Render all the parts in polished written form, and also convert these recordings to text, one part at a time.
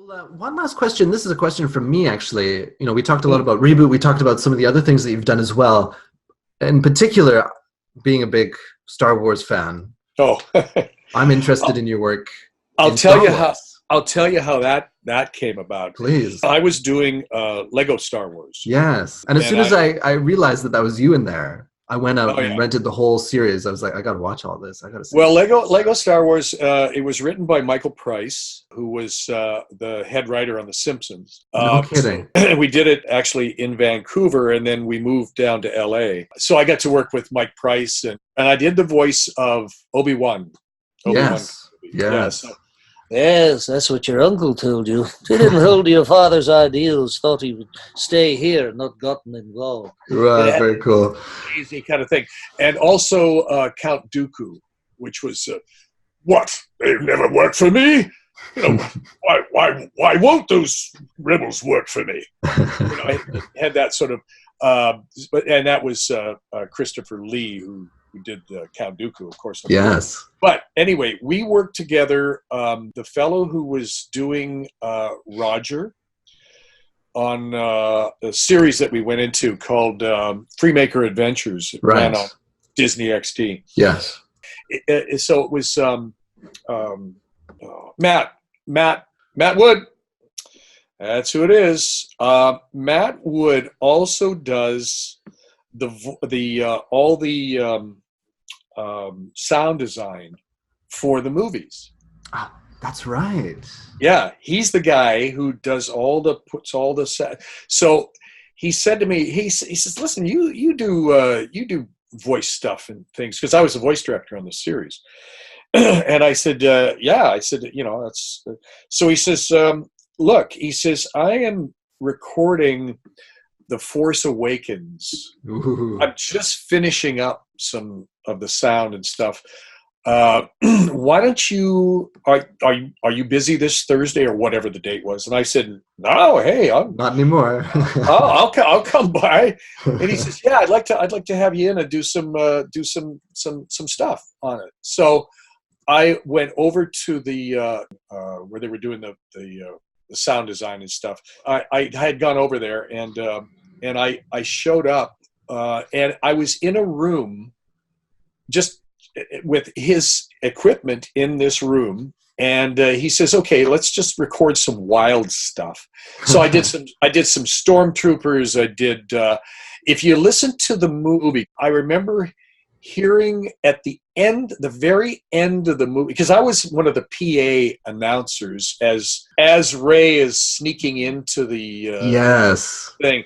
One last question. This is a question from me, actually. You know, we talked a lot about ReBoot. We talked about some of the other things that you've done as well. In particular, being a big Star Wars fan. Oh, I'm interested in your work. I'll tell you how that came about. Please. I was doing Lego Star Wars. Yes, and as soon as I realized that was you in there, I went out and rented the whole series. I was like, I got to watch all this. I got to see. Well, Lego Star Wars. It was written by Michael Price, who was the head writer on The Simpsons. No kidding. We did it actually in Vancouver, and then we moved down to LA. So I got to work with Mike Price, and I did the voice of Obi-Wan. Yes. Yes. Yes, that's what your uncle told you. He didn't hold to your father's ideals, thought he would stay here, not gotten involved. Right, very cool. Easy kind of thing. And also Count Dooku, which was, what? They've never worked for me? You know, why won't those rebels work for me? You know, I had that sort of, and that was Christopher Lee, who did Count Dooku, of course. Yes. But anyway, we worked together. The fellow who was doing Roger on a series that we went into called Freemaker Adventures. It ran on Disney XD. Yes. So it was Matt Wood. That's who it is. Matt Wood also does all the sound design for the movies. Oh, that's right. Yeah, he's the guy who does puts all the so he said to me, he says, listen, you do voice stuff and things, because I was the voice director on the series. And I said, yeah. I said, you know, that's so he says, look, he says, I am recording The Force Awakens. Ooh. I'm just finishing up some of the sound and stuff. Why don't you? Are you busy this Thursday or whatever the date was? And I said, no. Hey, I'm not anymore. I'll come by. And he says, yeah, I'd like to have you in and do some stuff on it. So I went over to the where they were doing the sound design and stuff. I had gone over there and I showed up and I was in a room just with his equipment in this room, and he says, okay, let's just record some wild stuff. So I did some stormtroopers. I did if you listen to the movie, I remember hearing at the very end of the movie, because I was one of the PA announcers as Ray is sneaking into the thing.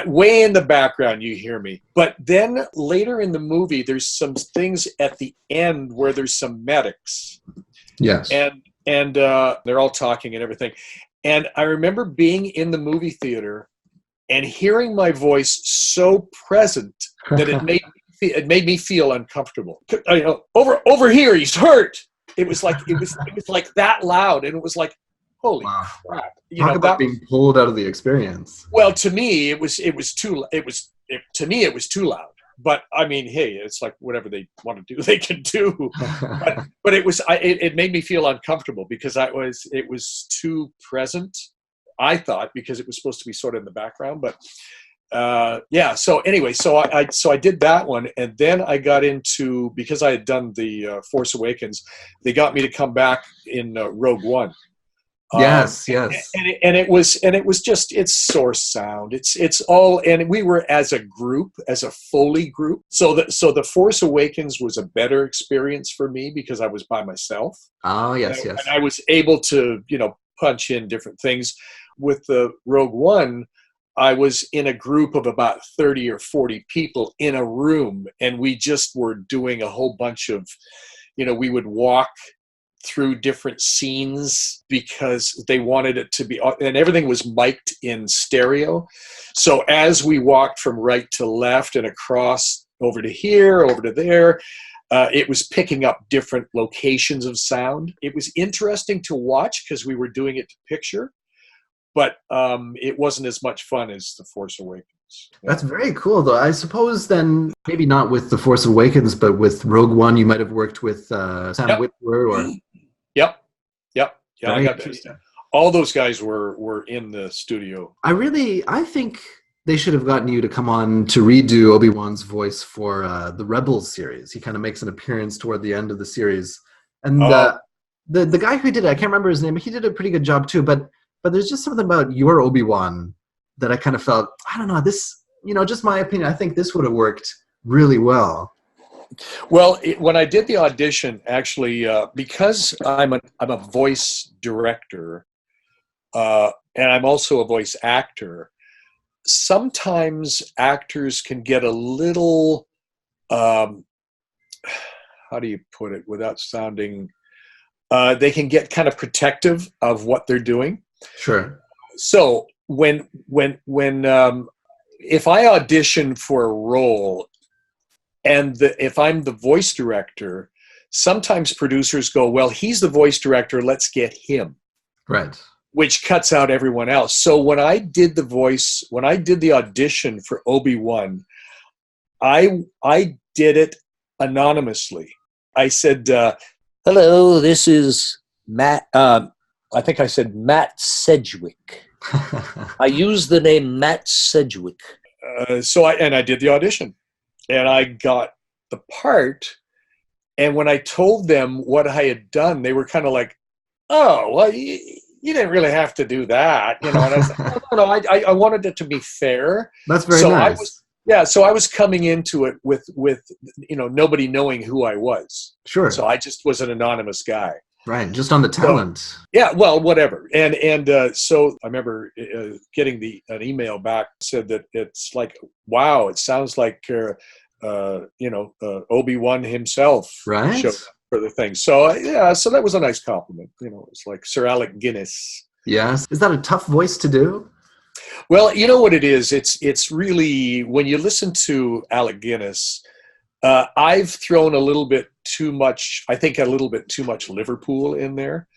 Way in the background, you hear me. But then later in the movie, there's some things at the end where there's some medics. Yes. And they're all talking and everything. And I remember being in the movie theater and hearing my voice so present that it made me feel uncomfortable. Over here, he's hurt. It was like that loud, and it was like, holy crap! Talk about being pulled out of the experience. Well, to me, it was too loud. But I mean, hey, it's like whatever they want to do, they can do. But it made me feel uncomfortable because it was too present. I thought, because it was supposed to be sort of in the background, but. So anyway, so I did that one, and then I got into, because I had done the Force Awakens, they got me to come back in Rogue One. Yes. And it was just, it's source sound. It's all, and we were as a group, as a Foley group. So the Force Awakens was a better experience for me because I was by myself. Oh, yes. And I was able to, punch in different things. With the Rogue One, I was in a group of about 30 or 40 people in a room, and we just were doing a whole bunch of, we would walk through different scenes because they wanted it to be, and everything was mic'd in stereo. So as we walked from right to left and across over to here, over to there, it was picking up different locations of sound. It was interesting to watch because we were doing it to picture. But it wasn't as much fun as The Force Awakens. Yeah. That's very cool, though. I suppose then, maybe not with The Force Awakens, but with Rogue One, you might have worked with Sam Witwer. Or... Yep. Yeah, all those guys were in the studio. I think they should have gotten you to come on to redo Obi-Wan's voice for the Rebels series. He kind of makes an appearance toward the end of the series. And the guy who did it, I can't remember his name, but he did a pretty good job too. But there's just something about your Obi-Wan that I kind of felt, I don't know, this, just my opinion, I think this would have worked really well. Well, when I did the audition, actually, because I'm a voice director, and I'm also a voice actor, sometimes actors can get a little, how do you put it without sounding, they can get kind of protective of what they're doing. Sure. So when if I audition for a role, and if I'm the voice director, sometimes producers go, well, he's the voice director, let's get him. Right. Which cuts out everyone else. So when I did the audition for Obi-Wan, I did it anonymously. I said, hello, this is Matt. I think I said Matt Sedgwick. I used the name Matt Sedgwick. So I did the audition. And I got the part, and when I told them what I had done, they were kind of like, "Oh, well, you didn't really have to do that," And I said, "No, I wanted it to be fair." That's very nice. So I was coming into it with nobody knowing who I was. Sure. So I just was an anonymous guy. Right, just on the talent. So, yeah, well, whatever. And so I remember getting an email back said that it's like, wow, it sounds like Obi-Wan himself showed up for the thing. So so that was a nice compliment. It's like Sir Alec Guinness. Yes. Is that a tough voice to do? Well, you know what it is? It's really, when you listen to Alec Guinness, I've thrown a little bit too much Liverpool in there.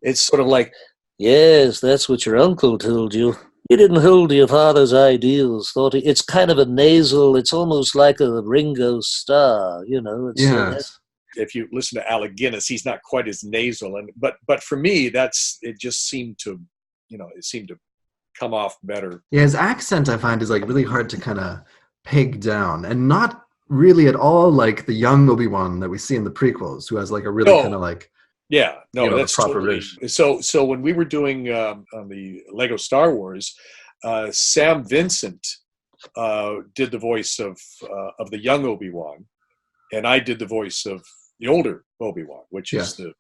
It's sort of like, yes, that's what your uncle told you. You didn't hold to your father's ideals. It's kind of a nasal. It's almost like a Ringo Starr, Yes. If you listen to Alec Guinness, he's not quite as nasal, but for me, it just seemed to, it seemed to come off better. Yeah, his accent I find is like really hard to kind of peg down, and not really at all like the young Obi-Wan that we see in the prequels, who has like a really kind of like that's proper totally. ridge. So when we were doing on the Lego Star Wars, Sam Vincent did the voice of the young Obi-Wan, and I did the voice of the older Obi-Wan, which is the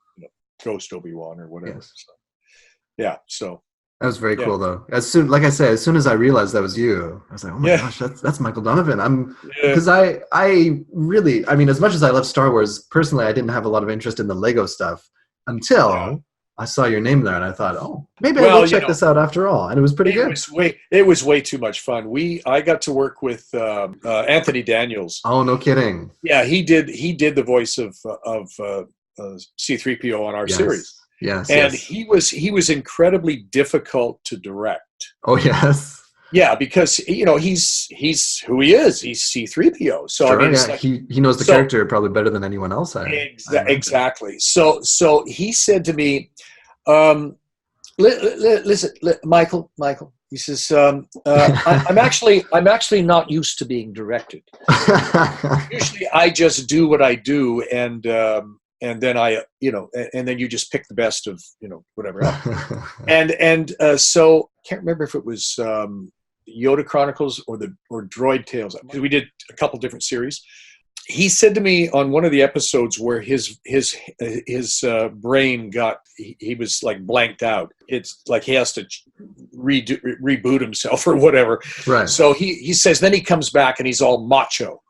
Ghost Obi-Wan or whatever. Yes. So that was very cool though. As soon as I realized that was you, I was like, oh my gosh, that's Michael Donovan. Because I really, as much as I love Star Wars, personally, I didn't have a lot of interest in the Lego stuff until I saw your name there, and I thought, oh, maybe I will check this out after all. And it was pretty good. It was way too much fun. I got to work with Anthony Daniels. Oh, no kidding. Yeah, he did the voice of C-3PO on our series. Yes. And he was incredibly difficult to direct. Oh, yes. Yeah, because he's who he is. He's C-3PO. So sure, it's like, he knows the character probably better than anyone else. Exactly. So he said to me, listen, Michael. He says, I'm actually not used to being directed. Usually, I just do what I do, and then and then you just pick the best of whatever else. and so I can't remember if it was Yoda Chronicles or Droid Tales. We did a couple different series. He said to me on one of the episodes where his brain he was like blanked out. It's like he has to reboot himself or whatever. Right. So he says, then he comes back and he's all macho.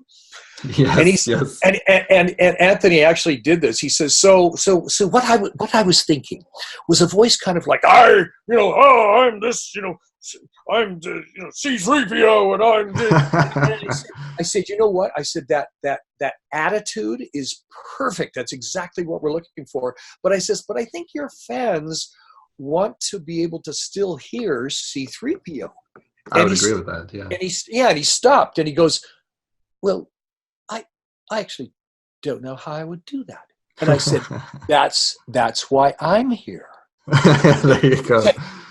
Yes, and Anthony actually did this. He says, so what I was thinking was a voice kind of like, I'm this, I'm C-3PO, and I'm this. I said, you know what? I said that attitude is perfect. That's exactly what we're looking for. But I think your fans want to be able to still hear C-3PO. I would agree with that. Yeah. And he stopped and he goes, well, I actually don't know how I would do that. And I said, that's why I'm here. There you go.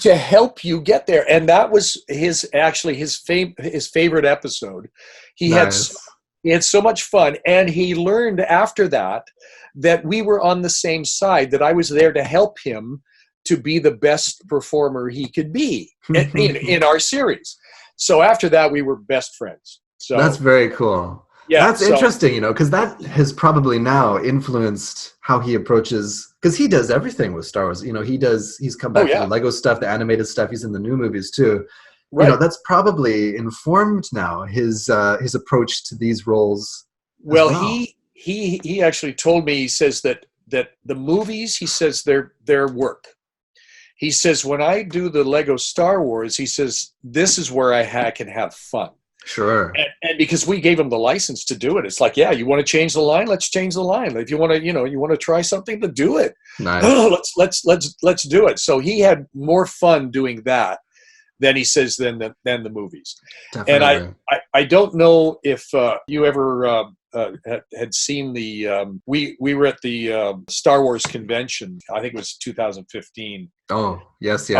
to help you get there. And that was his favorite episode. He Nice. had so much fun, and he learned after that we were on the same side, that I was there to help him to be the best performer he could be in our series. So after that, we were best friends. So That's very cool. Yeah, that's interesting, because that has probably now influenced how he approaches, because he does everything with Star Wars. He's come back to the Lego stuff, the animated stuff. He's in the new movies too. Right. That's probably informed now his approach to these roles. Well, he actually told me, he says that the movies, he says they're work. He says, when I do the Lego Star Wars, he says, this is where I can have fun. Sure. And because we gave him the license to do it, it's like, yeah, you want to change the line? Let's change the line. If you want to, you want to try something, to do it. Nice. let's do it. So he had more fun doing that than, he says, than the movies. Definitely. And I don't know if you ever had seen we were at the Star Wars convention. I think it was 2015. Oh, yes.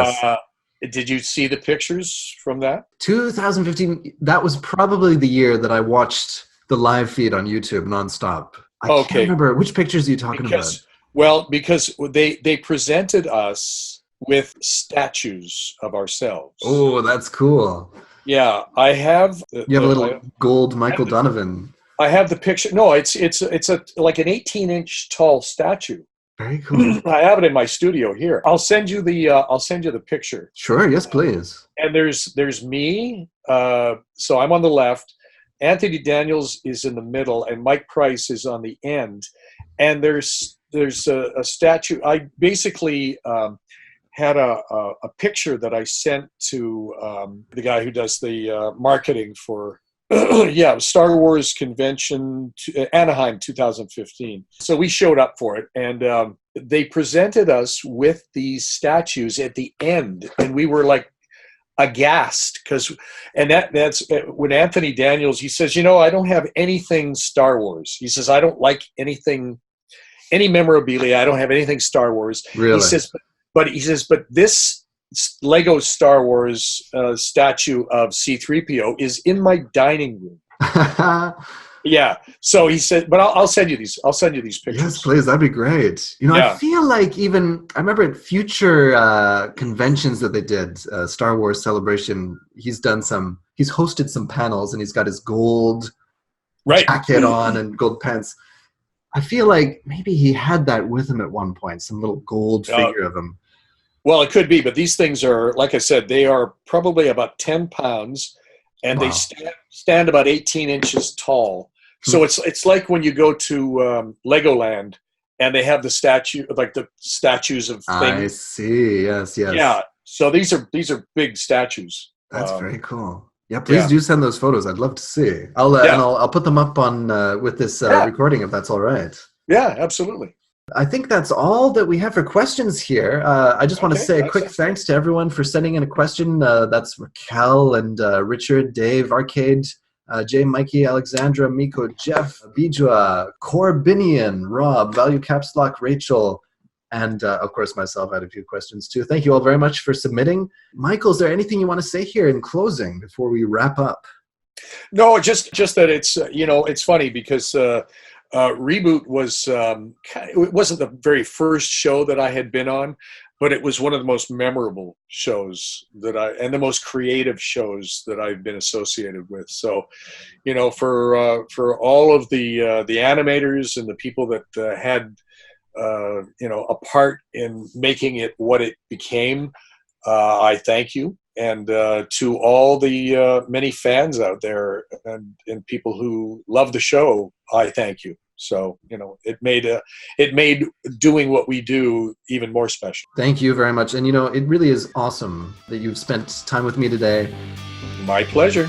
Did you see the pictures from that? 2015, that was probably the year that I watched the live feed on YouTube nonstop. I can't remember. Which pictures are you talking about? Well, because they presented us with statues of ourselves. Oh, that's cool. Yeah, I have. You have a little gold Michael Donovan. I have the picture. No, it's like an 18-inch tall statue. Very cool. I have it in my studio here. I'll send you the picture. Sure. Yes, please. And there's me. So I'm on the left. Anthony Daniels is in the middle, and Mike Price is on the end. And there's a statue. I basically had a picture that I sent to the guy who does the marketing for Star Wars Convention, Anaheim 2015. So we showed up for it, and they presented us with these statues at the end, and we were like aghast, that's when Anthony Daniels, he says, I don't have anything Star Wars. He says, I don't like any memorabilia. I don't have anything Star Wars. Really? He says, but this Lego Star Wars statue of C-3PO is in my dining room. Yeah. So he said, but I'll send you these. I'll send you these pictures. Yes, please. That'd be great. I feel like I remember at future conventions that they did, Star Wars Celebration, he's hosted some panels, and he's got his gold jacket on and gold pants. I feel like maybe he had that with him at one point, some little gold figure of him. Well, it could be, but these things are, like I said, they are probably about 10 pounds, and they stand about 18 inches tall. So it's like when you go to Legoland, and they have the statue, like the statues of things. I see. Yes. Yeah. So these are big statues. That's very cool. Yeah. Please do send those photos. I'd love to see. I'll put them up on with this recording, if that's all right. Yeah, absolutely. I think that's all that we have for questions here. I just want to say a quick thanks to everyone for sending in a question. That's Raquel and Richard, Dave, Arcade, Jay, Mikey, Alexandra, Miko, Jeff, Bijua, Corbinian, Rob, Value Caps Lock, Rachel, and of course myself. I had a few questions too. Thank you all very much for submitting. Michael, is there anything you want to say here in closing before we wrap up? No, just that it's it's funny because ReBoot was it wasn't the very first show that I had been on, but it was one of the most memorable shows and the most creative shows that I've been associated with. So, for all of the animators and the people that had a part in making it what it became, I thank you. And to all the many fans out there and people who love the show, I thank you. So, it made doing what we do even more special. Thank you very much. And, it really is awesome that you've spent time with me today. My pleasure.